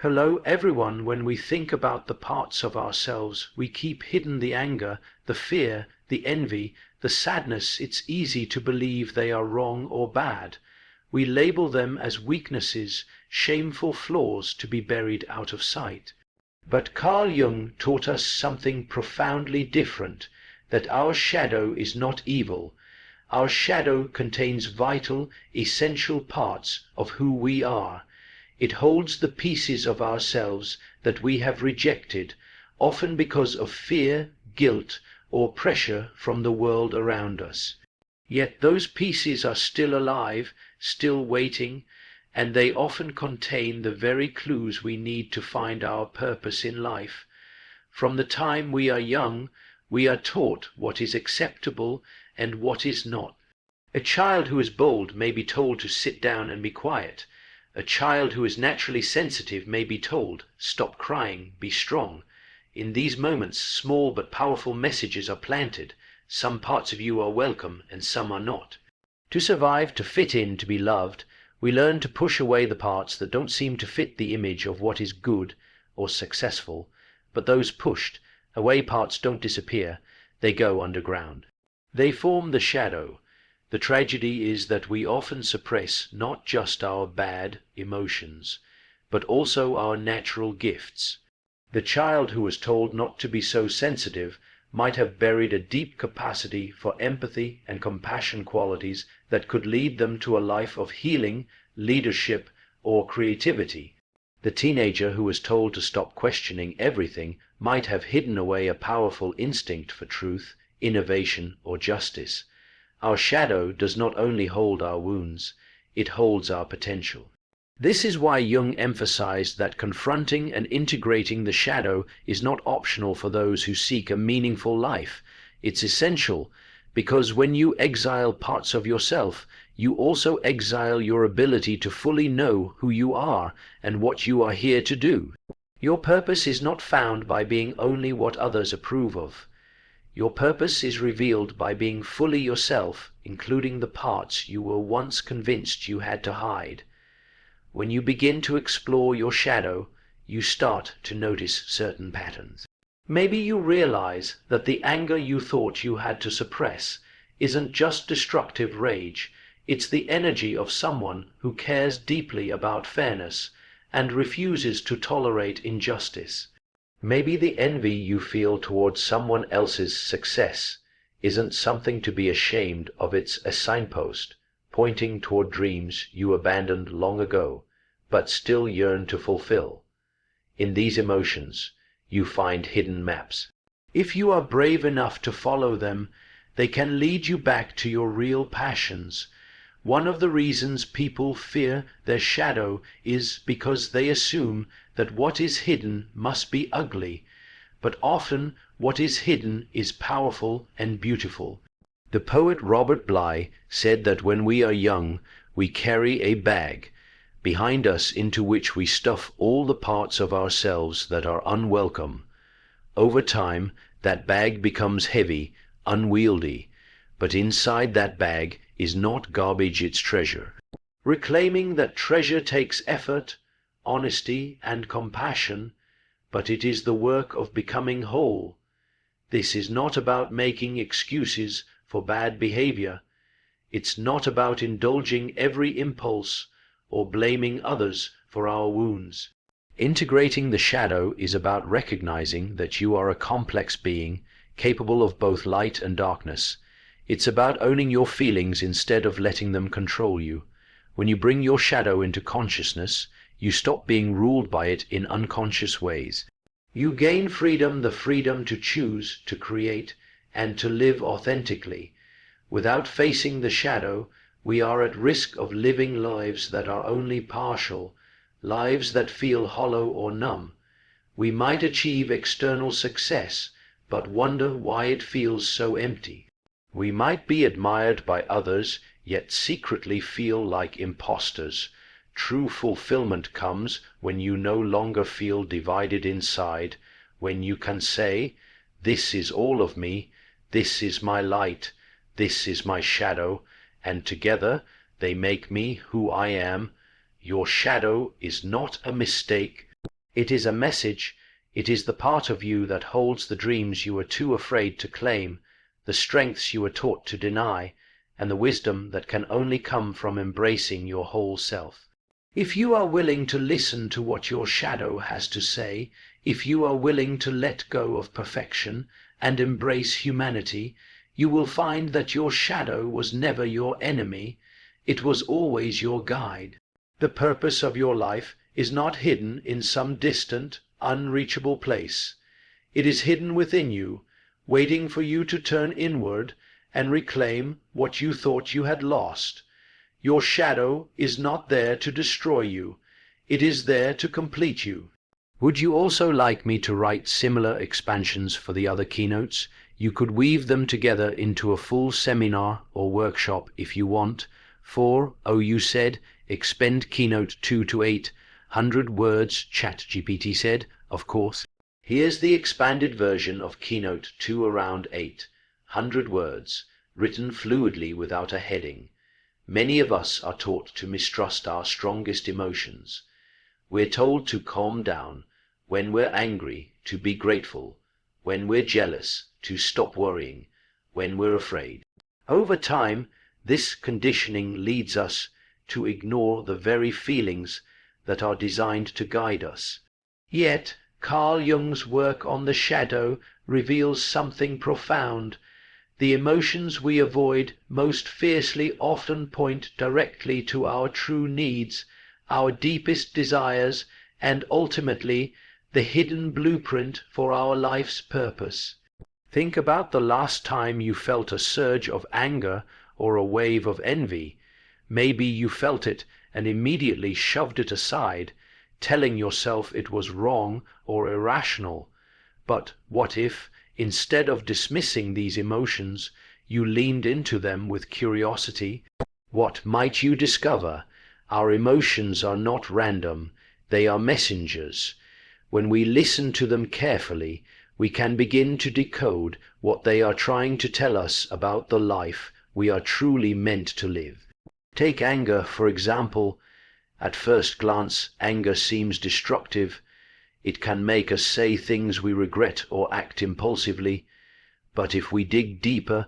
Hello everyone. When we think about the parts of ourselves we keep hidden, the anger, the fear, the envy, the sadness, it's easy to believe they are wrong or bad. We label them as weaknesses, shameful flaws to be buried out of sight. But Carl Jung taught us something profoundly different, that our shadow is not evil. Our shadow contains vital, essential parts of who we are. It holds the pieces of ourselves that we have rejected, often because of fear, guilt, or pressure from the world around us. Yet those pieces are still alive, still waiting, and they often contain the very clues we need to find our purpose in life. From the time we are young, we are taught what is acceptable and what is not. A child who is bold may be told to sit down and be quiet. A child who is naturally sensitive may be told, stop crying, be strong. In these moments, small but powerful messages are planted. Some parts of you are welcome and some are not. To survive, to fit in, to be loved, we learn to push away the parts that don't seem to fit the image of what is good or successful. But those pushed away parts don't disappear, they go underground. They form the shadow. The tragedy is that we often suppress not just our bad emotions, but also our natural gifts. The child who was told not to be so sensitive might have buried a deep capacity for empathy and compassion, qualities that could lead them to a life of healing, leadership, or creativity. The teenager who was told to stop questioning everything might have hidden away a powerful instinct for truth, innovation, or justice. Our shadow does not only hold our wounds, it holds our potential. This is why Jung emphasized that confronting and integrating the shadow is not optional for those who seek a meaningful life. It's essential, because when you exile parts of yourself, you also exile your ability to fully know who you are and what you are here to do. Your purpose is not found by being only what others approve of. Your purpose is revealed by being fully yourself, including the parts you were once convinced you had to hide. When you begin to explore your shadow, you start to notice certain patterns. Maybe you realize that the anger you thought you had to suppress isn't just destructive rage, it's the energy of someone who cares deeply about fairness and refuses to tolerate injustice. Maybe the envy you feel towards someone else's success isn't something to be ashamed of, it's a signpost pointing toward dreams you abandoned long ago, but still yearn to fulfill. In these emotions, you find hidden maps. If you are brave enough to follow them, they can lead you back to your real passions. One of the reasons people fear their shadow is because they assume that what is hidden must be ugly, but often what is hidden is powerful and beautiful. The poet Robert Bly said that when we are young, we carry a bag behind us into which we stuff all the parts of ourselves that are unwelcome. Over time, that bag becomes heavy, unwieldy, but inside that bag is not garbage, it's treasure. Reclaiming that treasure takes effort, honesty, and compassion, but it is the work of becoming whole. This is not about making excuses for bad behavior. It's not about indulging every impulse or blaming others for our wounds. Integrating the shadow is about recognizing that you are a complex being, capable of both light and darkness. It's about owning your feelings instead of letting them control you. When you bring your shadow into consciousness, you stop being ruled by it in unconscious ways. You gain freedom, the freedom to choose, to create, and to live authentically. Without facing the shadow, we are at risk of living lives that are only partial, lives that feel hollow or numb. We might achieve external success, but wonder why it feels so empty. We might be admired by others, yet secretly feel like impostors. True fulfillment comes when you no longer feel divided inside, when you can say, "This is all of me, this is my light, this is my shadow, and together they make me who I am." Your shadow is not a mistake. It is a message. It is the part of you that holds the dreams you are too afraid to claim, the strengths you are taught to deny, and the wisdom that can only come from embracing your whole self. If you are willing to listen to what your shadow has to say, if you are willing to let go of perfection and embrace humanity, you will find that your shadow was never your enemy. It was always your guide. The purpose of your life is not hidden in some distant, unreachable place. It is hidden within you, waiting for you to turn inward and reclaim what you thought you had lost. Your shadow is not there to destroy you. It is there to complete you. Would you also like me to write similar expansions for the other keynotes? You could weave them together into a full seminar or workshop if you want. For, oh, you said, expend keynote 2 to 800 words, ChatGPT said, of course. Here's the expanded version of keynote 2 around 800 words, written fluidly without a heading. Many of us are taught to mistrust our strongest emotions. We're told to calm down. When we're angry, to be grateful. When we're jealous, to stop worrying. When we're afraid. Over time, this conditioning leads us to ignore the very feelings that are designed to guide us. Yet, Carl Jung's work on the shadow reveals something profound. The emotions we avoid most fiercely often point directly to our true needs, our deepest desires, and ultimately the hidden blueprint for our life's purpose. Think about the last time you felt a surge of anger or a wave of envy. Maybe you felt it and immediately shoved it aside, telling yourself it was wrong or irrational. But what if, instead of dismissing these emotions, you leaned into them with curiosity? What might you discover? Our emotions are not random. They are messengers. When we listen to them carefully, we can begin to decode what they are trying to tell us about the life we are truly meant to live. Take anger, for example. At first glance, anger seems destructive. It can make us say things we regret or act impulsively. But if we dig deeper,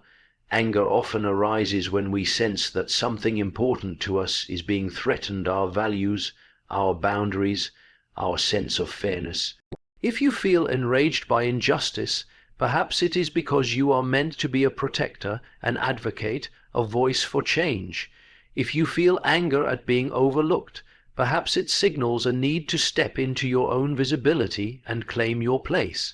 anger often arises when we sense that something important to us is being threatened: our values, our boundaries, our sense of fairness. If you feel enraged by injustice, perhaps it is because you are meant to be a protector, an advocate, a voice for change. If you feel anger at being overlooked, perhaps it signals a need to step into your own visibility and claim your place.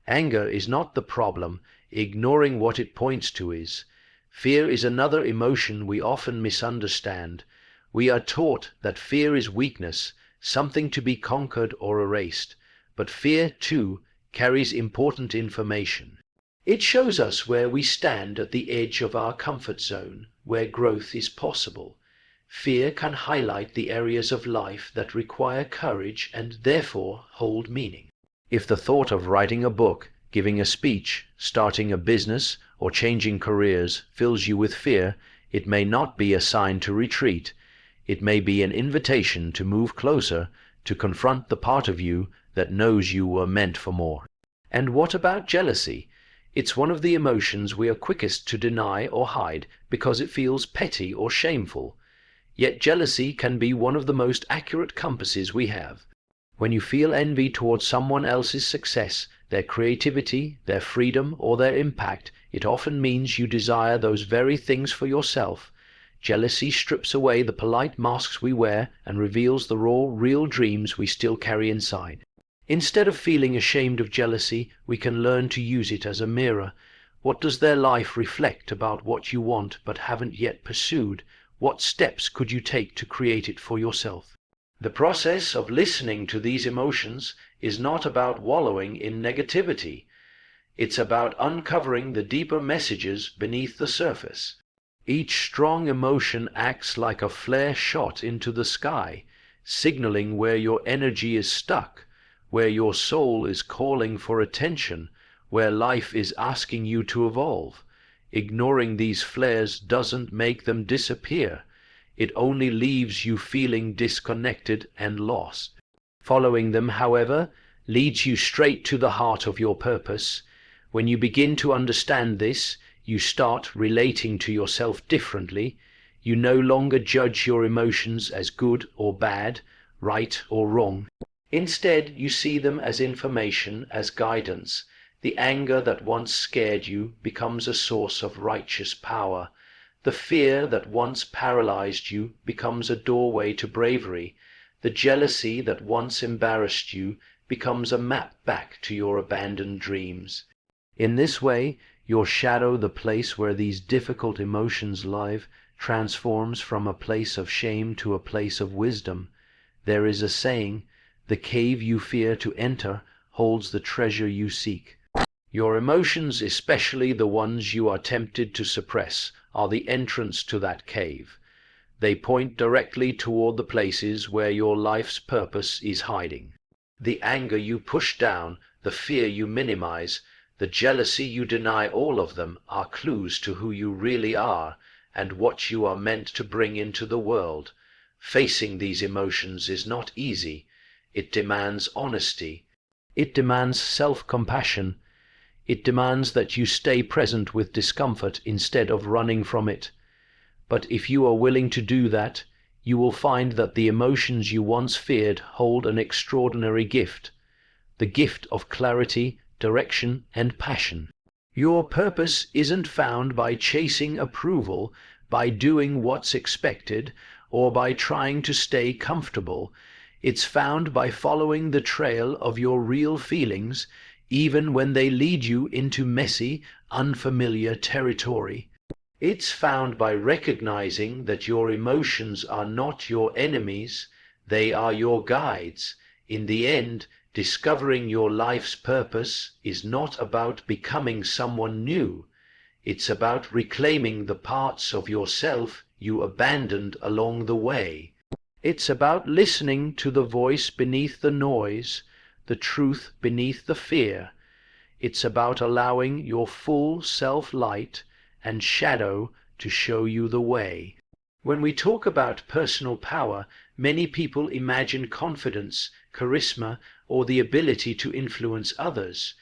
Anger is not the problem. Ignoring what it points to is. Fear is another emotion we often misunderstand. We are taught that fear is weakness, something to be conquered or erased. But fear, too, carries important information. It shows us where we stand at the edge of our comfort zone, where growth is possible. Fear can highlight the areas of life that require courage and therefore hold meaning. If the thought of writing a book, giving a speech, starting a business, or changing careers fills you with fear, it may not be a sign to retreat. It may be an invitation to move closer, to confront the part of you that knows you were meant for more. And what about jealousy? It's one of the emotions we are quickest to deny or hide because it feels petty or shameful. Yet jealousy can be one of the most accurate compasses we have. When you feel envy towards someone else's success, their creativity, their freedom, or their impact, it often means you desire those very things for yourself. Jealousy strips away the polite masks we wear and reveals the raw, real dreams we still carry inside. Instead of feeling ashamed of jealousy, we can learn to use it as a mirror. What does their life reflect about what you want but haven't yet pursued? What steps could you take to create it for yourself? The process of listening to these emotions is not about wallowing in negativity. It's about uncovering the deeper messages beneath the surface. Each strong emotion acts like a flare shot into the sky, signaling where your energy is stuck, where your soul is calling for attention, where life is asking you to evolve. Ignoring these flares doesn't make them disappear. It only leaves you feeling disconnected and lost. Following them, however, leads you straight to the heart of your purpose. When you begin to understand this, you start relating to yourself differently. You no longer judge your emotions as good or bad, right or wrong. Instead, you see them as information, as guidance. The anger that once scared you becomes a source of righteous power. The fear that once paralyzed you becomes a doorway to bravery. The jealousy that once embarrassed you becomes a map back to your abandoned dreams. In this way, your shadow, the place where these difficult emotions live, transforms from a place of shame to a place of wisdom. There is a saying, "The cave you fear to enter holds the treasure you seek." Your emotions, especially the ones you are tempted to suppress, are the entrance to that cave. They point directly toward the places where your life's purpose is hiding. The anger you push down, the fear you minimize, the jealousy you deny, all of them are clues to who you really are and what you are meant to bring into the world. Facing these emotions is not easy. It demands honesty. It demands self-compassion. It demands that you stay present with discomfort instead of running from it. But if you are willing to do that, you will find that the emotions you once feared hold an extraordinary gift, the gift of clarity, direction, and passion. Your purpose isn't found by chasing approval, by doing what's expected, or by trying to stay comfortable. It's found by following the trail of your real feelings, even when they lead you into messy, unfamiliar territory. It's found by recognizing that your emotions are not your enemies, they are your guides. In the end, discovering your life's purpose is not about becoming someone new. It's about reclaiming the parts of yourself you abandoned along the way. It's about listening to the voice beneath the noise, the truth beneath the fear. It's about allowing your full self-light and shadow to show you the way. When we talk about personal power, many people imagine confidence, charisma, or the ability to influence others.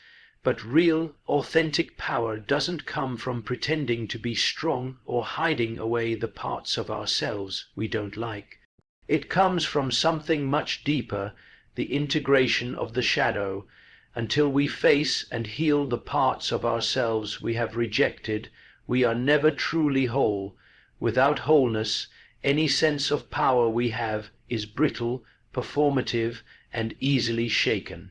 But real, authentic power doesn't come from pretending to be strong or hiding away the parts of ourselves we don't like. It comes from something much deeper, the integration of the shadow. Until we face and heal the parts of ourselves we have rejected, we are never truly whole. Without wholeness, any sense of power we have is brittle, performative, and easily shaken.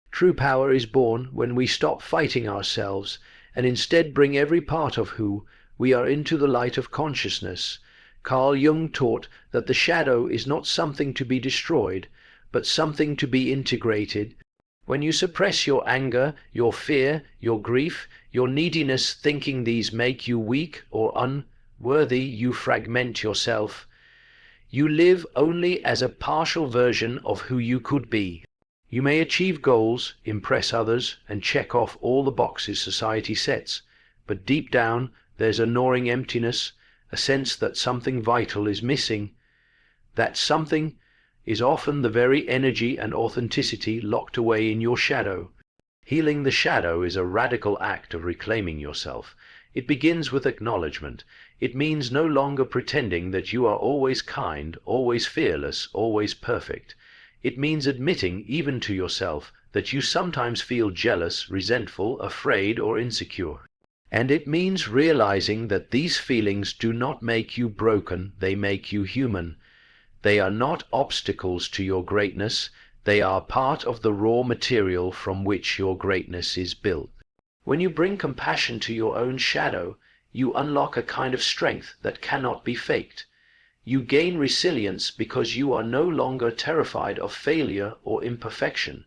True power is born when we stop fighting ourselves and instead bring every part of who we are into the light of consciousness. Carl Jung taught that the shadow is not something to be destroyed, but something to be integrated. When you suppress your anger, your fear, your grief, your neediness, thinking these make you weak or unworthy, you fragment yourself. You live only as a partial version of who you could be. You may achieve goals, impress others, and check off all the boxes society sets, but deep down there's a gnawing emptiness, a sense that something vital is missing. That something is often the very energy and authenticity locked away in your shadow. Healing the shadow is a radical act of reclaiming yourself. It begins with acknowledgement. It means no longer pretending that you are always kind, always fearless, always perfect. It means admitting, even to yourself, that you sometimes feel jealous, resentful, afraid, or insecure. And it means realizing that these feelings do not make you broken, they make you human. They are not obstacles to your greatness, they are part of the raw material from which your greatness is built. When you bring compassion to your own shadow, you unlock a kind of strength that cannot be faked. You gain resilience because you are no longer terrified of failure or imperfection.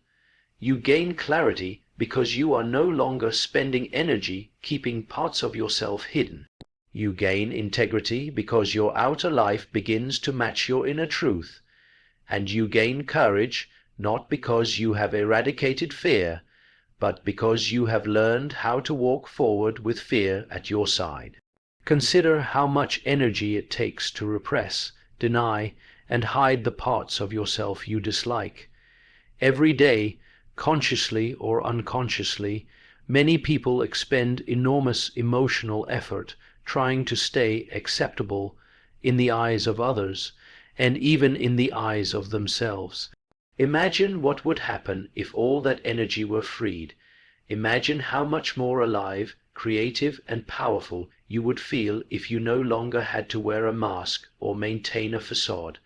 You gain clarity because you are no longer spending energy keeping parts of yourself hidden. You gain integrity because your outer life begins to match your inner truth. And you gain courage not because you have eradicated fear, but because you have learned how to walk forward with fear at your side. Consider how much energy it takes to repress, deny, and hide the parts of yourself you dislike. Every day, consciously or unconsciously, many people expend enormous emotional effort trying to stay acceptable in the eyes of others, and even in the eyes of themselves. Imagine what would happen if all that energy were freed. Imagine how much more alive, creative, and powerful you would feel if you no longer had to wear a mask or maintain a facade.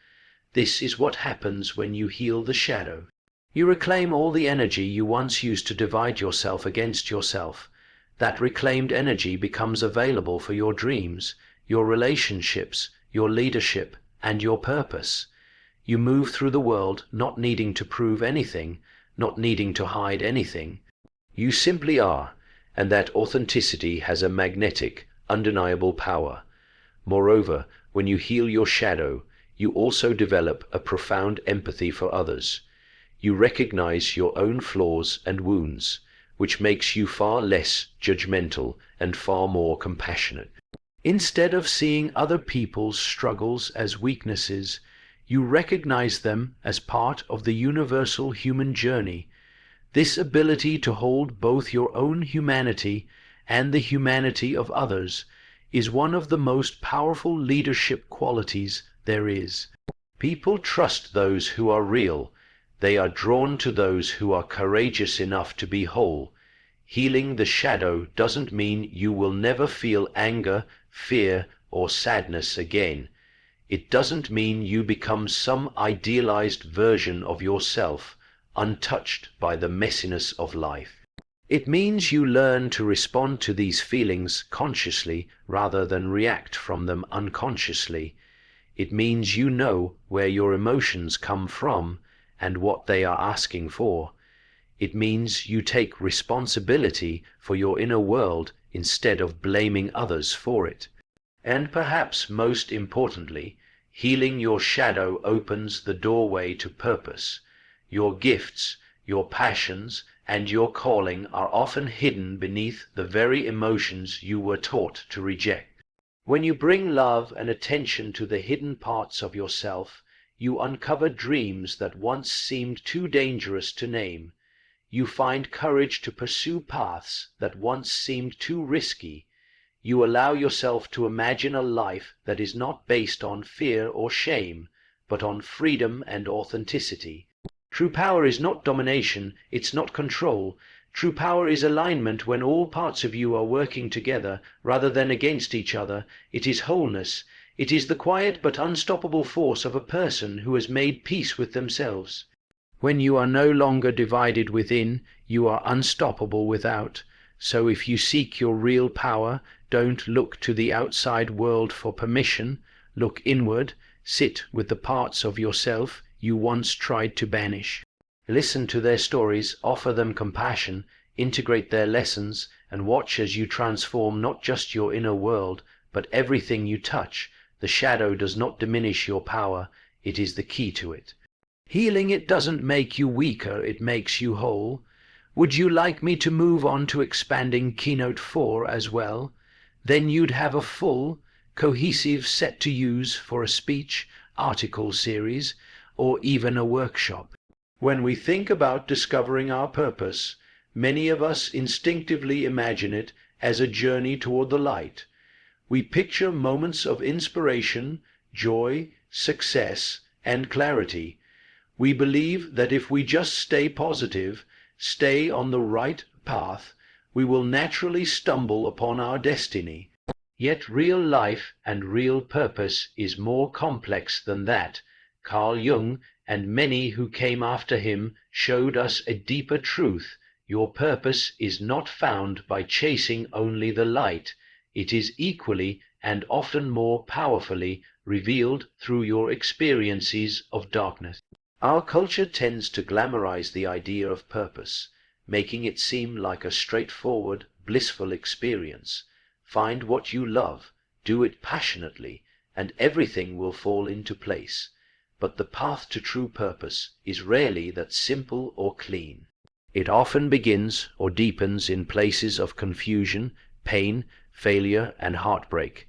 This is what happens when you heal the shadow. You reclaim all the energy you once used to divide yourself against yourself. That reclaimed energy becomes available for your dreams, your relationships, your leadership, and your purpose. You move through the world not needing to prove anything, not needing to hide anything. You simply are, and that authenticity has a magnetic, undeniable power. Moreover, when you heal your shadow, you also develop a profound empathy for others. You recognize your own flaws and wounds, which makes you far less judgmental and far more compassionate. Instead of seeing other people's struggles as weaknesses, you recognize them as part of the universal human journey. This ability to hold both your own humanity and the humanity of others is one of the most powerful leadership qualities there is. People trust those who are real. They are drawn to those who are courageous enough to be whole. Healing the shadow doesn't mean you will never feel anger, fear, or sadness again. It doesn't mean you become some idealized version of yourself, untouched by the messiness of life. It means you learn to respond to these feelings consciously rather than react from them unconsciously. It means you know where your emotions come from and what they are asking for. It means you take responsibility for your inner world instead of blaming others for it. And perhaps most importantly, healing your shadow opens the doorway to purpose. Your gifts, your passions, and your calling are often hidden beneath the very emotions you were taught to reject. When you bring love and attention to the hidden parts of yourself, you uncover dreams that once seemed too dangerous to name. You find courage to pursue paths that once seemed too risky. You allow yourself to imagine a life that is not based on fear or shame, but on freedom and authenticity. True power is not domination, it's not control. True power is alignment when all parts of you are working together rather than against each other. It is wholeness. It is the quiet but unstoppable force of a person who has made peace with themselves. When you are no longer divided within, you are unstoppable without. So if you seek your real power, don't look to the outside world for permission. Look inward. Sit with the parts of yourself you once tried to banish. Listen to their stories, offer them compassion, integrate their lessons, and watch as you transform not just your inner world, but everything you touch. The shadow does not diminish your power, it is the key to it. Healing it doesn't make you weaker, it makes you whole. Would you like me to move on to expanding Keynote 4 as well? Then you'd have a full, cohesive set to use for a speech, article series, or even a workshop. When we think about discovering our purpose, many of us instinctively imagine it as a journey toward the light. We picture moments of inspiration, joy, success, and clarity. We believe that if we just stay positive, stay on the right path, we will naturally stumble upon our destiny. Yet real life and real purpose is more complex than that. Carl Jung and many who came after him showed us a deeper truth. Your purpose is not found by chasing only the light. It is equally and often more powerfully revealed through your experiences of darkness. Our culture tends to glamorize the idea of purpose, making it seem like a straightforward, blissful experience. Find what you love, do it passionately, and everything will fall into place. But the path to true purpose is rarely that simple or clean. It often begins or deepens in places of confusion, pain, failure, and heartbreak.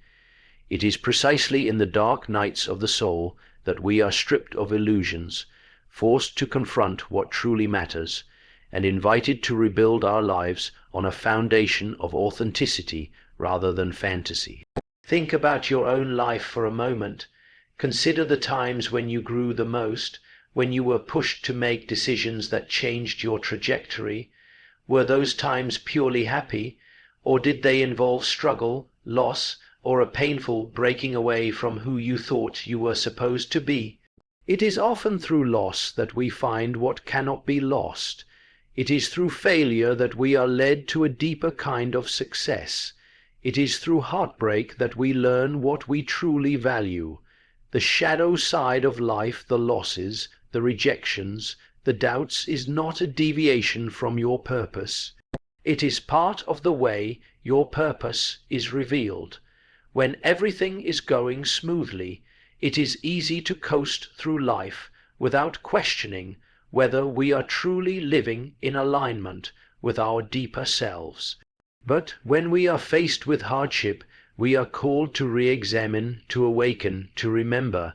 It is precisely in the dark nights of the soul that we are stripped of illusions, forced to confront what truly matters, and invited to rebuild our lives on a foundation of authenticity rather than fantasy. Think about your own life for a moment. Consider the times when you grew the most, when you were pushed to make decisions that changed your trajectory. Were those times purely happy, or did they involve struggle, loss, or a painful breaking away from who you thought you were supposed to be? It is often through loss that we find what cannot be lost. It is through failure that we are led to a deeper kind of success. It is through heartbreak that we learn what we truly value. The shadow side of life, the losses, the rejections, the doubts, is not a deviation from your purpose. It is part of the way your purpose is revealed. When everything is going smoothly, it is easy to coast through life without questioning whether we are truly living in alignment with our deeper selves. But when we are faced with hardship, we are called to re-examine, to awaken, to remember.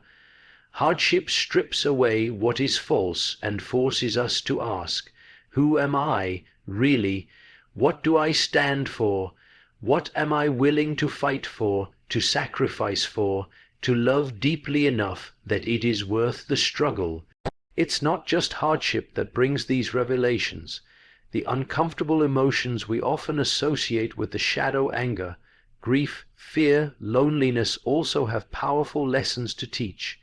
Hardship strips away what is false and forces us to ask, who am I, really? What do I stand for? What am I willing to fight for, to sacrifice for, to love deeply enough that it is worth the struggle? It's not just hardship that brings these revelations. The uncomfortable emotions we often associate with the shadow anger, grief, fear, loneliness also have powerful lessons to teach.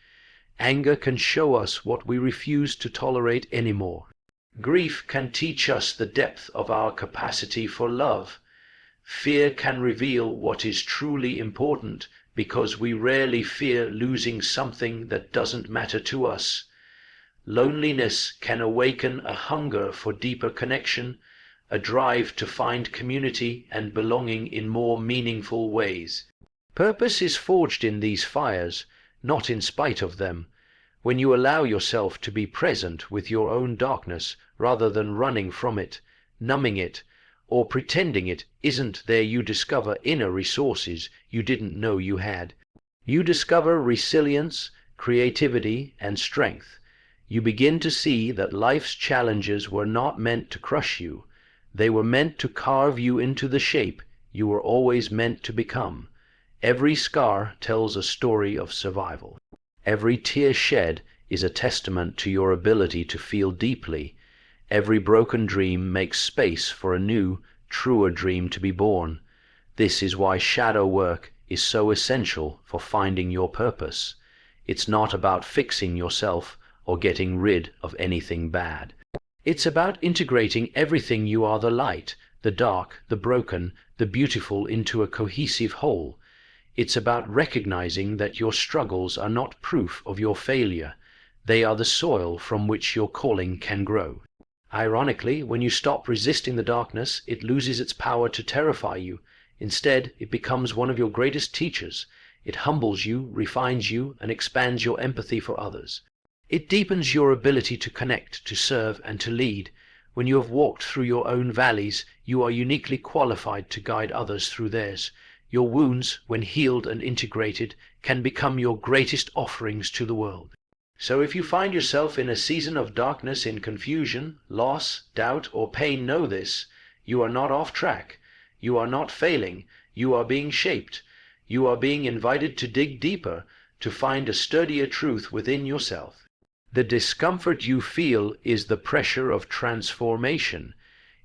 Anger can show us what we refuse to tolerate anymore. Grief can teach us the depth of our capacity for love. Fear can reveal what is truly important, because we rarely fear losing something that doesn't matter to us. Loneliness can awaken a hunger for deeper connection, a drive to find community and belonging in more meaningful ways. Purpose is forged in these fires, not in spite of them. When you allow yourself to be present with your own darkness rather than running from it, numbing it, or pretending it isn't there, you discover inner resources you didn't know you had. You discover resilience, creativity, and strength. You begin to see that life's challenges were not meant to crush you. They were meant to carve you into the shape you were always meant to become. Every scar tells a story of survival. Every tear shed is a testament to your ability to feel deeply. Every broken dream makes space for a new, truer dream to be born. This is why shadow work is so essential for finding your purpose. It's not about fixing yourself or getting rid of anything bad. It's about integrating everything you are, the light, the dark, the broken, the beautiful, into a cohesive whole. It's about recognizing that your struggles are not proof of your failure. They are the soil from which your calling can grow. Ironically, when you stop resisting the darkness, it loses its power to terrify you. Instead, it becomes one of your greatest teachers. It humbles you, refines you, and expands your empathy for others. It deepens your ability to connect, to serve, and to lead. When you have walked through your own valleys, you are uniquely qualified to guide others through theirs. Your wounds, when healed and integrated, can become your greatest offerings to the world. So if you find yourself in a season of darkness, in confusion, loss, doubt, or pain, know this: you are not off track. You are not failing. You are being shaped. You are being invited to dig deeper, to find a sturdier truth within yourself. The discomfort you feel is the pressure of transformation.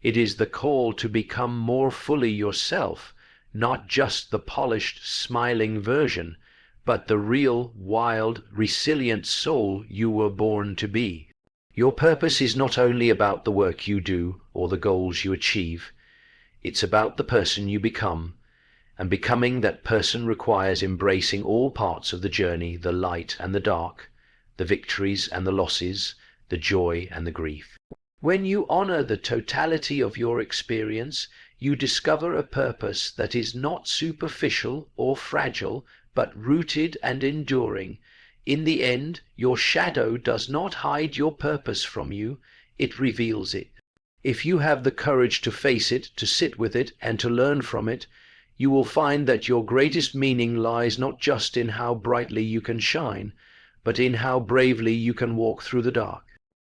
It is the call to become more fully yourself, not just the polished, smiling version, but the real, wild, resilient soul you were born to be. Your purpose is not only about the work you do or the goals you achieve. It's about the person you become, and becoming that person requires embracing all parts of the journey, the light and the dark, the victories and the losses, the joy and the grief. When you honor the totality of your experience, you discover a purpose that is not superficial or fragile, but rooted and enduring. In the end, your shadow does not hide your purpose from you, it reveals it. If you have the courage to face it, to sit with it, and to learn from it, you will find that your greatest meaning lies not just in how brightly you can shine, but in how bravely you can walk through the dark.